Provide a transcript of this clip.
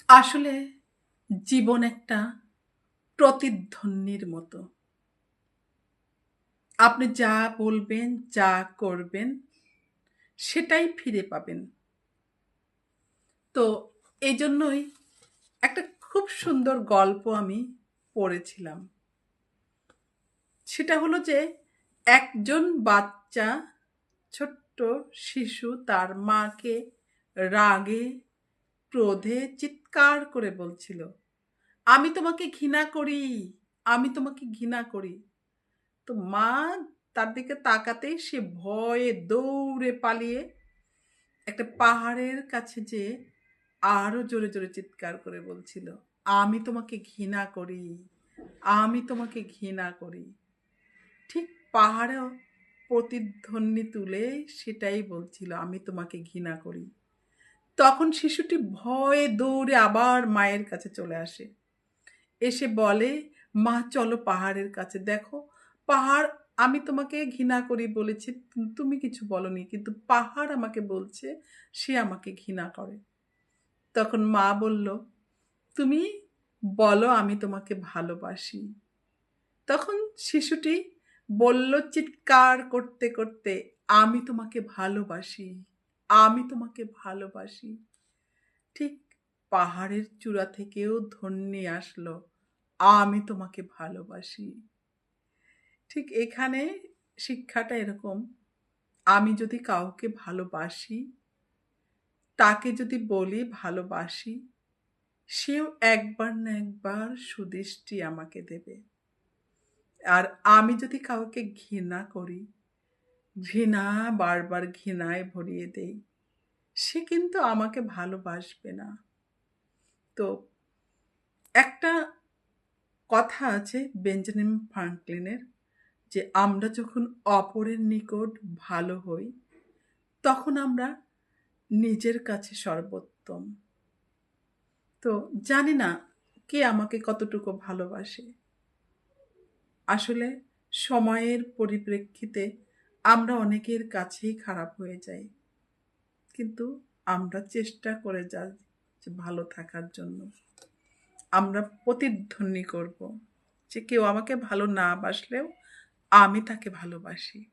আসলে জীবন একটা প্রতিধ্বনির মতো। আপনি যা বলবেন, যা করবেন সেটাই ফিরে পাবেন। তো এইজন্যই একটা খুব সুন্দর গল্প আমি পড়েছিলাম। সেটা হলো যে একজন বাচ্চা ছোট্ট শিশু তার মাকে রাগে, ক্রোধে চিৎকার করে বলছিল, "আমি তোমাকে ঘৃণা করি, আমি তোমাকে ঘৃণা করি।" তো মা তার দিকে তাকাতেই সে ভয়ে দৌড়ে পালিয়ে একটা পাহাড়ের কাছে যেয়ে আরো জোরে জোরে চিৎকার করে বলছিল, "আমি তোমাকে ঘৃণা করি, আমি তোমাকে ঘৃণা করি।" ঠিক পাহাড়েও প্রতিধ্বনি তুলে সেটাই বলছিল, "আমি তোমাকে ঘৃণা করি।" তখন শিশুটি ভয়ে দৌড়ে আবার মায়ের কাছে চলে আসে। এসে বলে, "মা চলো পাহাড়ের কাছে। দেখো, পাহাড় আমি তোমাকে ঘৃণা করি বলেছি, তুমি কিছু বলোনি। কিন্তু পাহাড় আমাকে বলছে সে আমাকে ঘৃণা করে।" তখন মা বলল, "তুমি বলো আমি তোমাকে ভালোবাসি।" তখন শিশুটি বলল চিৎকার করতে করতে, "আমি তোমাকে ভালোবাসি, আমি তোমাকে ভালোবাসি।" ঠিক পাহাড়ের চূড়া থেকেও ধ্বনি আসলো, "আমি তোমাকে ভালোবাসি।" ঠিক এখানে শিক্ষাটা এরকম, আমি যদি কাউকে ভালোবাসি, তাকে যদি বলি ভালোবাসি, সেও একবার না একবার সুদৃষ্টি আমাকে দেবে। আর আমি যদি কাউকে ঘৃণা করি, ঘৃণা বারবার ঘৃণায় ভরিয়ে দেই, সে কিন্তু আমাকে ভালোবাসবে না। তো একটা কথা আছে বেঞ্জামিন ফ্রাঙ্কলিনের, যে আমরা যখন অপরের নিকট ভালো হই, তখন আমরা নিজের কাছে সর্বোত্তম। তো জানি না কে আমাকে কতটুকু ভালোবাসে। আসলে সময়ের পরিপ্রেক্ষিতে আমরা অনেকের কাছেই খারাপ হয়ে যাই। কিন্তু আমরা চেষ্টা করে যাই যে ভালো থাকার জন্য। আমরা প্রতিধ্বনি করব যে কেউ আমাকে ভালো না বাসলেও আমি তাকে ভালোবাসি।